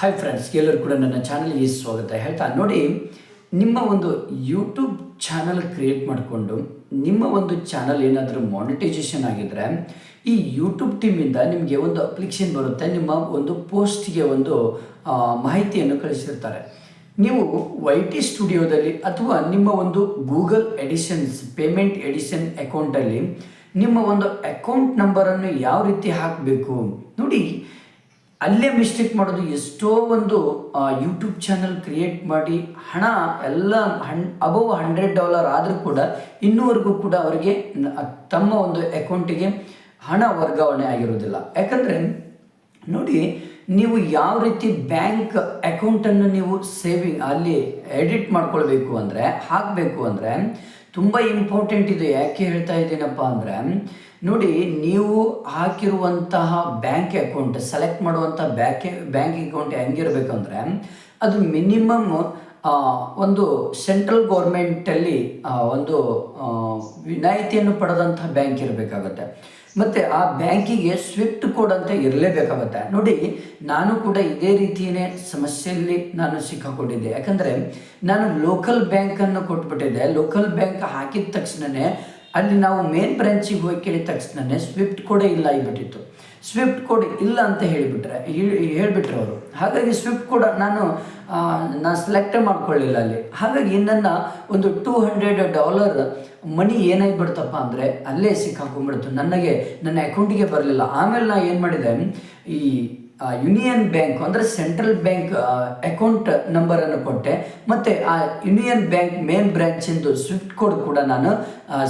Hi friends, ಎಲ್ಲರೂ ಕೂಡ ನನ್ನ ಚಾನಲ್ಗೆ ಸ್ವಾಗತ ಹೇಳ್ತಾ ನೋಡಿ, ನಿಮ್ಮ ಒಂದು ಯೂಟ್ಯೂಬ್ ಚಾನಲ್ ಕ್ರಿಯೇಟ್ ಮಾಡಿಕೊಂಡು ನಿಮ್ಮ ಒಂದು ಚಾನಲ್ ಏನಾದರೂ ಮಾನಿಟೈಸೇಷನ್ ಆಗಿದ್ದರೆ ಈ ಯೂಟ್ಯೂಬ್ ಟೀಮಿಂದ ನಿಮಗೆ ಒಂದು ಅಪ್ಲಿಕೇಶನ್ ಬರುತ್ತೆ. ನಿಮ್ಮ ಒಂದು ಪೋಸ್ಟ್ಗೆ ಒಂದು ಮಾಹಿತಿಯನ್ನು ಕಳಿಸಿರ್ತಾರೆ. ನೀವು YT ಸ್ಟುಡಿಯೋದಲ್ಲಿ ಅಥವಾ ನಿಮ್ಮ ಒಂದು ಗೂಗಲ್ ಎಡಿಷನ್ಸ್ ಪೇಮೆಂಟ್ ಎಡಿಷನ್ ಅಕೌಂಟಲ್ಲಿ ನಿಮ್ಮ ಒಂದು ಅಕೌಂಟ್ ನಂಬರನ್ನು ಯಾವ ರೀತಿ ಹಾಕಬೇಕು ನೋಡಿ. ಅಲ್ಲೇ ಮಿಸ್ಟೇಕ್ ಮಾಡೋದು. ಎಷ್ಟೋ ಒಂದು ಯೂಟ್ಯೂಬ್ ಚಾನಲ್ ಕ್ರಿಯೇಟ್ ಮಾಡಿ ಹಣ ಎಲ್ಲ ಅಬವ್ $100 ಆದರೂ ಕೂಡ ಇನ್ನೂವರೆಗೂ ಕೂಡ ಅವರಿಗೆ ತಮ್ಮ ಒಂದು ಅಕೌಂಟಿಗೆ ಹಣ ವರ್ಗಾವಣೆ ಆಗಿರೋದಿಲ್ಲ. ಯಾಕಂದರೆ ನೋಡಿ, ನೀವು ಯಾವ ರೀತಿ ಬ್ಯಾಂಕ್ ಅಕೌಂಟನ್ನು ನೀವು ಸೇವಿಂಗ್ ಅಲ್ಲಿ ಎಡಿಟ್ ಮಾಡ್ಕೊಳ್ಬೇಕು ಅಂದರೆ, ಹಾಕಬೇಕು ಅಂದರೆ ತುಂಬ ಇಂಪಾರ್ಟೆಂಟ್ ಇದು. ಯಾಕೆ ಹೇಳ್ತಾ ಇದ್ದೀನಪ್ಪ ಅಂದರೆ ನೋಡಿ, ನೀವು ಹಾಕಿರುವಂತಹ ಬ್ಯಾಂಕ್ ಅಕೌಂಟ್ ಸೆಲೆಕ್ಟ್ ಮಾಡುವಂಥ ಬ್ಯಾಂಕ್ ಅಕೌಂಟ್ ಹೆಂಗಿರಬೇಕಂದ್ರೆ ಅದು ಮಿನಿಮಮ್ ಒಂದು ಸೆಂಟ್ರಲ್ ಗೌರ್ಮೆಂಟಲ್ಲಿ ಒಂದು ವಿನಾಯಿತಿಯನ್ನು ಪಡೆದಂಥ ಬ್ಯಾಂಕ್ ಇರಬೇಕಾಗತ್ತೆ. ಮತ್ತು ಆ ಬ್ಯಾಂಕಿಗೆ ಸ್ವಿಫ್ಟ್ ಕೋಡ್ ಅಂತ ಇರಲೇಬೇಕಾಗತ್ತೆ. ನೋಡಿ, ನಾನು ಕೂಡ ಇದೇ ರೀತಿಯೇ ಸಮಸ್ಯೆಯಲ್ಲಿ ನಾನು ಸಿಕ್ಕಾಕೊಂಡಿದ್ದೆ. ಯಾಕಂದರೆ ನಾನು ಲೋಕಲ್ ಬ್ಯಾಂಕನ್ನು ಕೊಟ್ಬಿಟ್ಟಿದ್ದೆ. ಲೋಕಲ್ ಬ್ಯಾಂಕ್ ಹಾಕಿದ ತಕ್ಷಣವೇ ಅಲ್ಲಿ ನಾವು ಮೇನ್ ಬ್ರಾಂಚಿಗೆ ಹೋಗಿ ಕೇಳಿದ ತಕ್ಷಣವೇ ಸ್ವಿಫ್ಟ್ ಕೋಡೇ ಇಲ್ಲ ಆಗಿಬಿಟ್ಟಿತ್ತು. ಸ್ವಿಫ್ಟ್ ಕೋಡ್ ಇಲ್ಲ ಅಂತ ಹೇಳಿಬಿಟ್ರು ಅವರು. ಹಾಗಾಗಿ ಸ್ವಿಫ್ಟ್ ಕೋಡ್ ನಾನು ಸೆಲೆಕ್ಟೇ ಮಾಡ್ಕೊಳ್ಳಿಲ್ಲ ಅಲ್ಲಿ. ಹಾಗಾಗಿ ನನ್ನ ಒಂದು $200 ಮನಿ ಏನಾಗಿಬಿಡ್ತಪ್ಪ ಅಂದರೆ ಅಲ್ಲೇ ಸಿಕ್ಕಾಕೊಂಡ್ಬಿಡ್ತು. ನನ್ನ ಅಕೌಂಟಿಗೆ ಬರಲಿಲ್ಲ. ಆಮೇಲೆ ನಾನು ಏನು ಮಾಡಿದೆ, ಈ ಯೂನಿಯನ್ ಬ್ಯಾಂಕ್ ಅಂದರೆ ಸೆಂಟ್ರಲ್ ಬ್ಯಾಂಕ್ ಅಕೌಂಟ್ ನಂಬರನ್ನು ಕೊಟ್ಟೆ. ಮತ್ತು ಆ ಯೂನಿಯನ್ ಬ್ಯಾಂಕ್ ಮೇನ್ ಬ್ರ್ಯಾಂಚಿಂದು ಸ್ವಿಫ್ಟ್ ಕೋಡ್ ಕೂಡ ನಾನು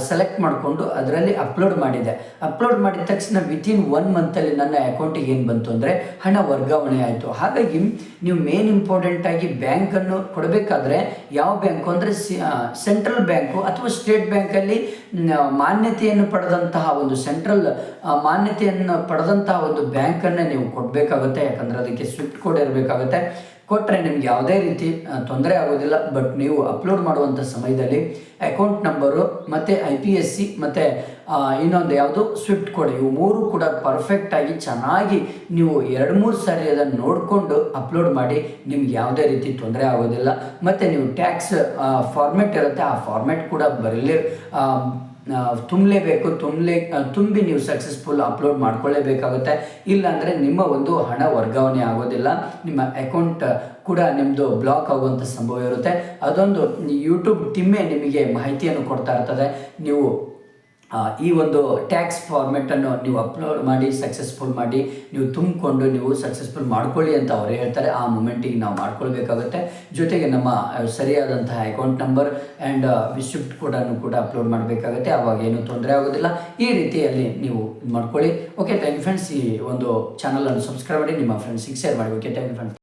ಸೆಲೆಕ್ಟ್ ಮಾಡಿಕೊಂಡು ಅದರಲ್ಲಿ ಅಪ್ಲೋಡ್ ಮಾಡಿದೆ. ಅಪ್ಲೋಡ್ ಮಾಡಿದ ತಕ್ಷಣ ವಿತಿನ್ 1 ಮಂತಲ್ಲಿ ನನ್ನ ಅಕೌಂಟಿಗೆ ಏನು ಬಂತು ಅಂದರೆ ಹಣ ವರ್ಗಾವಣೆ ಆಯಿತು. ಹಾಗಾಗಿ ನೀವು ಮೇನ್ ಇಂಪಾರ್ಟೆಂಟಾಗಿ ಬ್ಯಾಂಕನ್ನು ಕೊಡಬೇಕಾದ್ರೆ ಯಾವ ಬ್ಯಾಂಕು ಅಂದರೆ ಸೆಂಟ್ರಲ್ ಬ್ಯಾಂಕು ಅಥವಾ ಸ್ಟೇಟ್ ಬ್ಯಾಂಕಲ್ಲಿ ಮಾನ್ಯತೆಯನ್ನು ಪಡೆದಂತಹ ಒಂದು ಸೆಂಟ್ರಲ್ ಮಾನ್ಯತೆಯನ್ನು ಪಡೆದಂತಹ ಒಂದು ಬ್ಯಾಂಕನ್ನು ನೀವು ಕೊಡಬೇಕಾಗುತ್ತೆ. ಯಾಕಂದರೆ ಅದಕ್ಕೆ ಸ್ವಿಫ್ಟ್ ಕೋಡ್ ಇರಬೇಕಾಗುತ್ತೆ. ಕೊಟ್ಟರೆ ನಿಮ್ಗೆ ಯಾವುದೇ ರೀತಿ ತೊಂದರೆ ಆಗೋದಿಲ್ಲ. ಬಟ್ ನೀವು ಅಪ್ಲೋಡ್ ಮಾಡುವಂಥ ಸಮಯದಲ್ಲಿ ಅಕೌಂಟ್ ನಂಬರು ಮತ್ತು IPSC ಮತ್ತು ಇನ್ನೊಂದು ಯಾವುದು ಸ್ವಿಫ್ಟ್ ಕೋಡ್, ಇವು 3 ಕೂಡ ಪರ್ಫೆಕ್ಟಾಗಿ ಚೆನ್ನಾಗಿ ನೀವು 2-3 ಸಾರಿ ಅದನ್ನು ನೋಡಿಕೊಂಡು ಅಪ್ಲೋಡ್ ಮಾಡಿ. ನಿಮ್ಗೆ ಯಾವುದೇ ರೀತಿ ತೊಂದರೆ ಆಗೋದಿಲ್ಲ. ಮತ್ತು ನೀವು ಟ್ಯಾಕ್ಸ್ ಫಾರ್ಮೆಟ್ ಇರುತ್ತೆ, ಆ ಫಾರ್ಮೆಟ್ ಕೂಡ ತುಂಬಲೇಬೇಕು. ತುಂಬಿ ನೀವು ಸಕ್ಸಸ್ಫುಲ್ ಅಪ್ಲೋಡ್ ಮಾಡ್ಕೊಳ್ಳೇಬೇಕಾಗುತ್ತೆ. ಇಲ್ಲಾಂದರೆ ನಿಮ್ಮ ಒಂದು ಹಣ ವರ್ಗಾವಣೆ ಆಗೋದಿಲ್ಲ. ನಿಮ್ಮ ಅಕೌಂಟ್ ಕೂಡ ನಿಮ್ಮದು ಬ್ಲಾಕ್ ಆಗುವಂಥ ಸಂಭವ ಇರುತ್ತೆ. ಅದೊಂದು ಯೂಟ್ಯೂಬ್ ಟೀಮೇ ನಿಮಗೆ ಮಾಹಿತಿಯನ್ನು ಕೊಡ್ತಾ ಇರ್ತದೆ. ನೀವು ಈ ಒಂದು ಟ್ಯಾಕ್ಸ್ ಫಾರ್ಮೆಟನ್ನು ನೀವು ಅಪ್ಲೋಡ್ ಮಾಡಿ ಸಕ್ಸಸ್ಫುಲ್ ಮಾಡಿ ನೀವು ತುಂಬಿಕೊಂಡು ನೀವು ಸಕ್ಸಸ್ಫುಲ್ ಮಾಡ್ಕೊಳ್ಳಿ ಅಂತ ಅವರೇ ಹೇಳ್ತಾರೆ. ಆ ಮೂಮೆಂಟಿಗೆ ನಾವು ಮಾಡ್ಕೊಳ್ಬೇಕಾಗುತ್ತೆ. ಜೊತೆಗೆ ನಮ್ಮ ಸರಿಯಾದಂತಹ ಅಕೌಂಟ್ ನಂಬರ್ ಆ್ಯಂಡ್ ಸ್ವಿಫ್ಟ್ ಕೋಡನ್ನು ಕೂಡ ಅಪ್ಲೋಡ್ ಮಾಡಬೇಕಾಗುತ್ತೆ. ಆವಾಗ ಏನೂ ತೊಂದರೆ ಆಗೋದಿಲ್ಲ. ಈ ರೀತಿಯಲ್ಲಿ ನೀವು ಮಾಡ್ಕೊಳ್ಳಿ. Okay, thank you friends. ಈ ಒಂದು ಚಾನಲನ್ನು ಸಬ್ಸ್ಕ್ರೈಬ್ ಮಾಡಿ, ನಿಮ್ಮ ಫ್ರೆಂಡ್ಸಿಗೆ ಶೇರ್ ಮಾಡಿ. Okay, thank you friends.